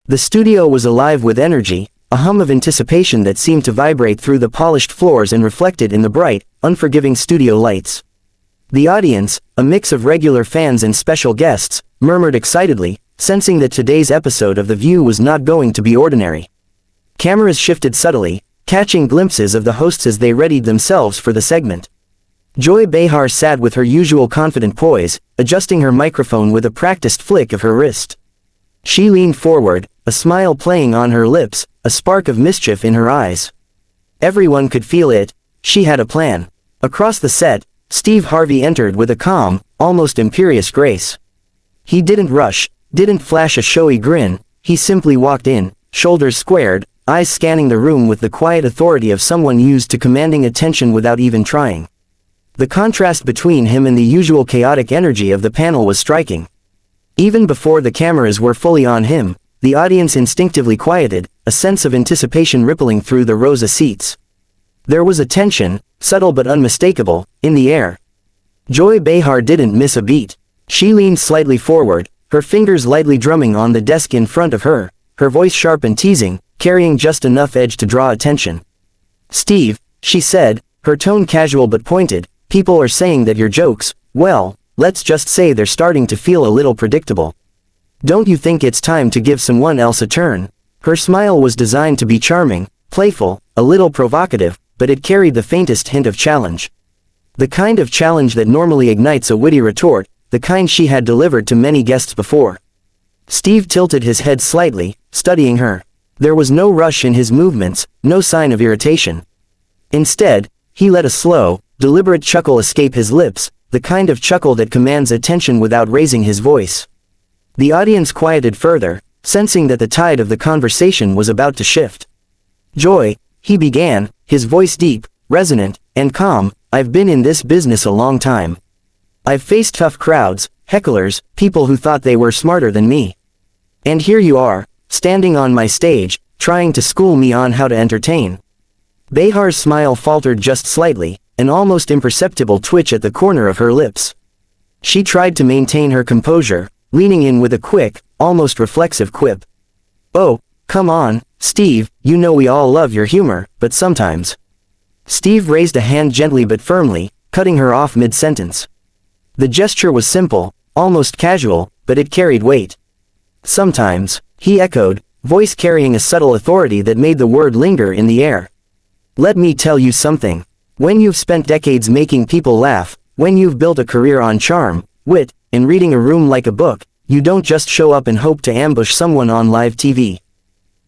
The studio was alive with energy, a hum of anticipation that seemed to vibrate through the polished floors and reflected in the bright, unforgiving studio lights. The audience, a mix of regular fans and special guests, murmured excitedly, sensing that today's episode of The View was not going to be ordinary. Cameras shifted subtly, catching glimpses of the hosts as they readied themselves for the segment. Joy Behar sat with her usual confident poise, adjusting her microphone with a practiced flick of her wrist. She leaned forward, a smile playing on her lips, a spark of mischief in her eyes. Everyone could feel it. She had a plan. Across the set, Steve Harvey entered with a calm, almost imperious grace. He didn't rush, didn't flash a showy grin, he simply walked in, shoulders squared, eyes scanning the room with the quiet authority of someone used to commanding attention without even trying. The contrast between him and the usual chaotic energy of the panel was striking. Even before the cameras were fully on him, the audience instinctively quieted, a sense of anticipation rippling through the rows of seats. There was a tension, subtle but unmistakable, in the air. Joy Behar didn't miss a beat. She leaned slightly forward, her fingers lightly drumming on the desk in front of her, her voice sharp and teasing, carrying just enough edge to draw attention. "Steve," she said, her tone casual but pointed, "people are saying that your jokes, well, let's just say they're starting to feel a little predictable. Don't you think it's time to give someone else a turn?" Her smile was designed to be charming, playful, a little provocative, but it carried the faintest hint of challenge. The kind of challenge that normally ignites a witty retort, the kind she had delivered to many guests before. Steve tilted his head slightly, studying her. There was no rush in his movements, no sign of irritation. Instead, he let a slow, deliberate chuckle escape his lips, the kind of chuckle that commands attention without raising his voice. The audience quieted further, sensing that the tide of the conversation was about to shift. "Joy," he began, his voice deep, resonant, and calm, "I've been in this business a long time. I've faced tough crowds, hecklers, people who thought they were smarter than me. And here you are, standing on my stage, trying to school me on how to entertain." Behar's smile faltered just slightly, an almost imperceptible twitch at the corner of her lips. She tried to maintain her composure, leaning in with a quick, almost reflexive quip. "Oh, come on, Steve, you know we all love your humor, but sometimes." Steve raised a hand gently but firmly, cutting her off mid-sentence. The gesture was simple, almost casual, but it carried weight. "Sometimes," he echoed, voice carrying a subtle authority that made the word linger in the air. "Let me tell you something. When you've spent decades making people laugh, when you've built a career on charm, wit, and reading a room like a book, you don't just show up and hope to ambush someone on live TV.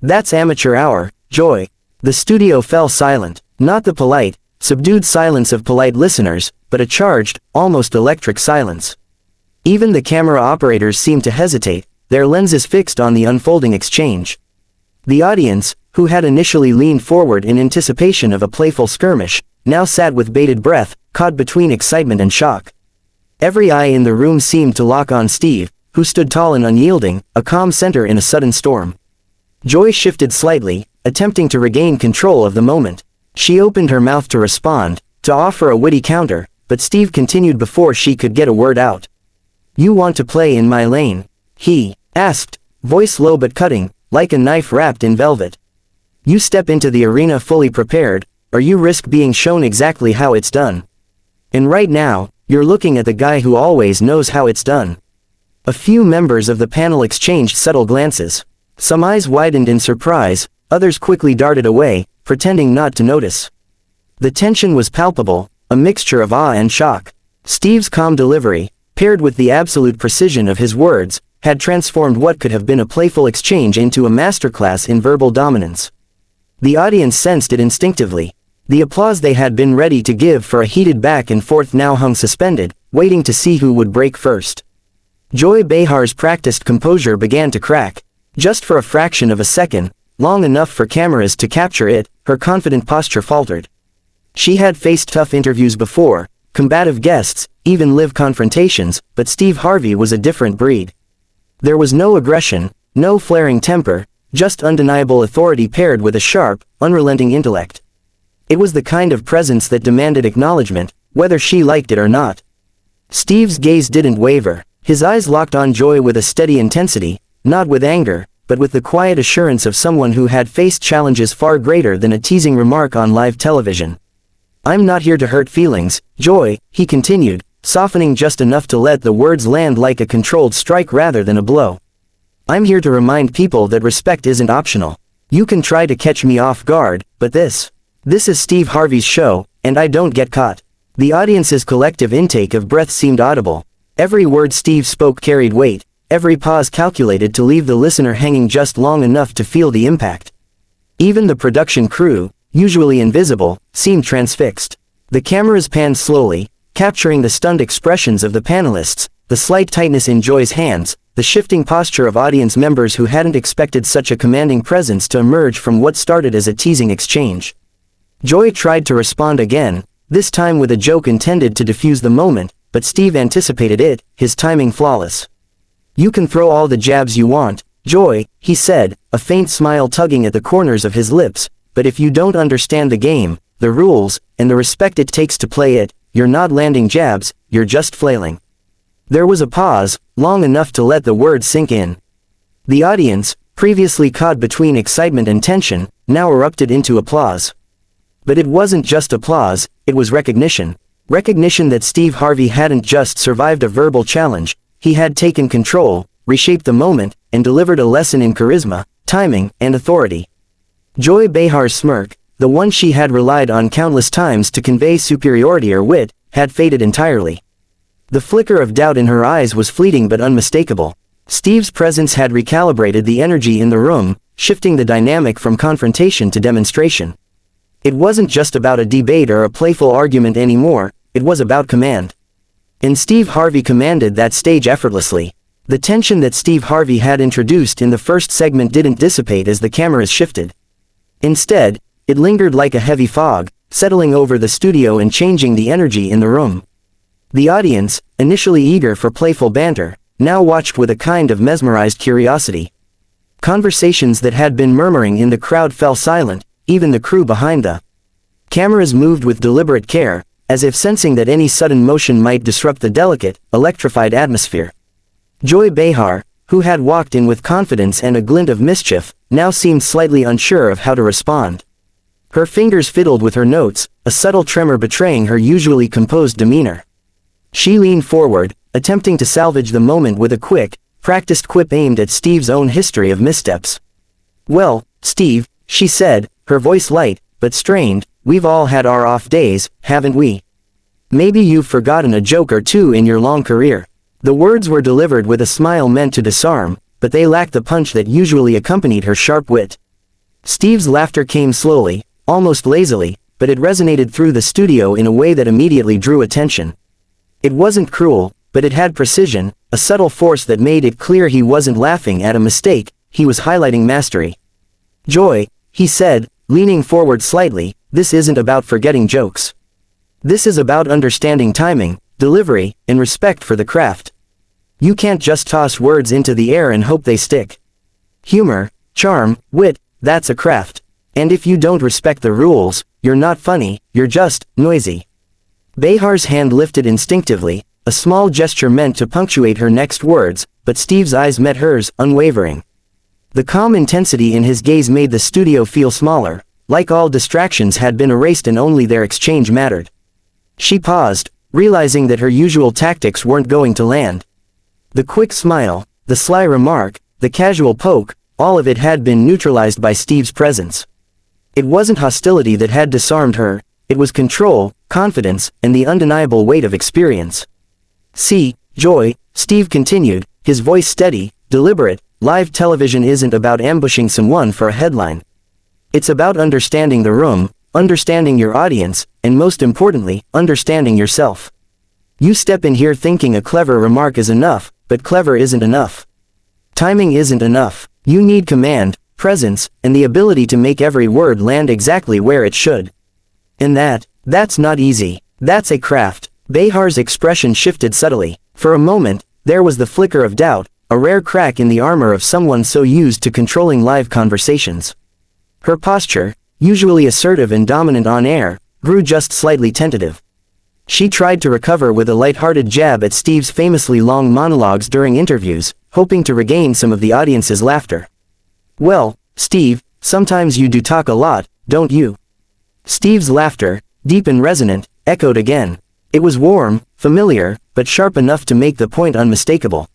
That's amateur hour, Joy." The studio fell silent, not the polite, subdued silence of polite listeners, but a charged, almost electric silence. Even the camera operators seemed to hesitate, their lenses fixed on the unfolding exchange. The audience, who had initially leaned forward in anticipation of a playful skirmish, now sat with bated breath, caught between excitement and shock. Every eye in the room seemed to lock on Steve, who stood tall and unyielding, a calm center in a sudden storm. Joy shifted slightly, attempting to regain control of the moment. She opened her mouth to respond, to offer a witty counter, but Steve continued before she could get a word out. "You want to play in my lane?" he asked, voice low but cutting, like a knife wrapped in velvet. "You step into the arena fully prepared, or you risk being shown exactly how it's done. And right now, you're looking at the guy who always knows how it's done." A few members of the panel exchanged subtle glances. Some eyes widened in surprise, others quickly darted away, pretending not to notice. The tension was palpable, a mixture of awe and shock. Steve's calm delivery, paired with the absolute precision of his words, had transformed what could have been a playful exchange into a masterclass in verbal dominance. The audience sensed it instinctively. The applause they had been ready to give for a heated back and forth now hung suspended, waiting to see who would break first. Joy Behar's practiced composure began to crack. Just for a fraction of a second, long enough for cameras to capture it, her confident posture faltered. She had faced tough interviews before, combative guests, even live confrontations, but Steve Harvey was a different breed. There was no aggression, no flaring temper, just undeniable authority paired with a sharp, unrelenting intellect. It was the kind of presence that demanded acknowledgement, whether she liked it or not. Steve's gaze didn't waver, his eyes locked on Joy with a steady intensity, not with anger, but with the quiet assurance of someone who had faced challenges far greater than a teasing remark on live television. "I'm not here to hurt feelings, Joy," he continued, softening just enough to let the words land like a controlled strike rather than a blow. "I'm here to remind people that respect isn't optional. You can try to catch me off guard, but this is Steve Harvey's show, and I don't get caught." The audience's collective intake of breath seemed audible. Every word Steve spoke carried weight, every pause calculated to leave the listener hanging just long enough to feel the impact. Even the production crew, usually invisible, seemed transfixed. The cameras panned slowly, capturing the stunned expressions of the panelists, the slight tightness in Joy's hands, the shifting posture of audience members who hadn't expected such a commanding presence to emerge from what started as a teasing exchange. Joy tried to respond again, this time with a joke intended to defuse the moment, but Steve anticipated it, his timing flawless. "You can throw all the jabs you want, Joy," he said, a faint smile tugging at the corners of his lips, "but if you don't understand the game, the rules, and the respect it takes to play it, you're not landing jabs, you're just flailing." There was a pause, long enough to let the words sink in. The audience, previously caught between excitement and tension, now erupted into applause. But it wasn't just applause, it was recognition. Recognition that Steve Harvey hadn't just survived a verbal challenge, he had taken control, reshaped the moment, and delivered a lesson in charisma, timing, and authority. Joy Behar's smirk, the one she had relied on countless times to convey superiority or wit, had faded entirely. The flicker of doubt in her eyes was fleeting but unmistakable. Steve's presence had recalibrated the energy in the room, shifting the dynamic from confrontation to demonstration. It wasn't just about a debate or a playful argument anymore, it was about command. And Steve Harvey commanded that stage effortlessly. The tension that Steve Harvey had introduced in the first segment didn't dissipate as the cameras shifted. Instead, it lingered like a heavy fog, settling over the studio and changing the energy in the room. The audience, initially eager for playful banter, now watched with a kind of mesmerized curiosity. Conversations that had been murmuring in the crowd fell silent, even the crew behind the cameras moved with deliberate care, as if sensing that any sudden motion might disrupt the delicate, electrified atmosphere. Joy Behar, who had walked in with confidence and a glint of mischief, now seemed slightly unsure of how to respond. Her fingers fiddled with her notes, a subtle tremor betraying her usually composed demeanor. She leaned forward, attempting to salvage the moment with a quick, practiced quip aimed at Steve's own history of missteps. "Well, Steve," she said, her voice light, but strained, "we've all had our off days, haven't we? Maybe you've forgotten a joke or two in your long career." The words were delivered with a smile meant to disarm, but they lacked the punch that usually accompanied her sharp wit. Steve's laughter came slowly, almost lazily, but it resonated through the studio in a way that immediately drew attention. It wasn't cruel, but it had precision, a subtle force that made it clear he wasn't laughing at a mistake, he was highlighting mastery. "Joy," he said, leaning forward slightly, "this isn't about forgetting jokes. This is about understanding timing, delivery, and respect for the craft. You can't just toss words into the air and hope they stick. Humor, charm, wit, that's a craft. And if you don't respect the rules, you're not funny, you're just noisy." Behar's hand lifted instinctively, a small gesture meant to punctuate her next words, but Steve's eyes met hers, unwavering. The calm intensity in his gaze made the studio feel smaller, like all distractions had been erased and only their exchange mattered. She paused, realizing that her usual tactics weren't going to land. The quick smile, the sly remark, the casual poke, all of it had been neutralized by Steve's presence. It wasn't hostility that had disarmed her, it was control, confidence, and the undeniable weight of experience. "See, Joy," Steve continued, his voice steady, deliberate, "live television isn't about ambushing someone for a headline. It's about understanding the room, understanding your audience, and most importantly, understanding yourself. You step in here thinking a clever remark is enough, but clever isn't enough. Timing isn't enough. You need command, presence, and the ability to make every word land exactly where it should. And that's not easy. That's a craft." Behar's expression shifted subtly. For a moment, there was the flicker of doubt, a rare crack in the armor of someone so used to controlling live conversations. Her posture, usually assertive and dominant on air, grew just slightly tentative. She tried to recover with a light-hearted jab at Steve's famously long monologues during interviews, hoping to regain some of the audience's laughter. Well, Steve, sometimes you do talk a lot, don't you? Steve's laughter, deep and resonant, echoed again. It was warm, familiar, but sharp enough to make the point unmistakable.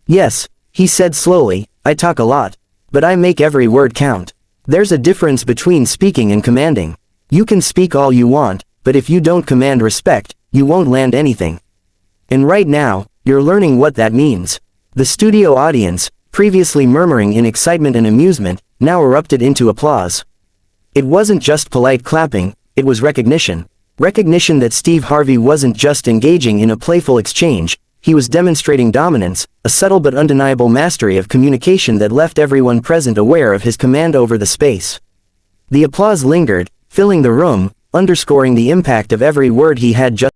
Yes, he said slowly, I talk a lot. But I make every word count. There's a difference between speaking and commanding. You can speak all you want, but if you don't command respect, you won't land anything. And right now, you're learning what that means. The studio audience, previously murmuring in excitement and amusement, now erupted into applause. It wasn't just polite clapping, it was recognition. Recognition that Steve Harvey wasn't just engaging in a playful exchange, he was demonstrating dominance, a subtle but undeniable mastery of communication that left everyone present aware of his command over the space. The applause lingered, filling the room, underscoring the impact of every word he had just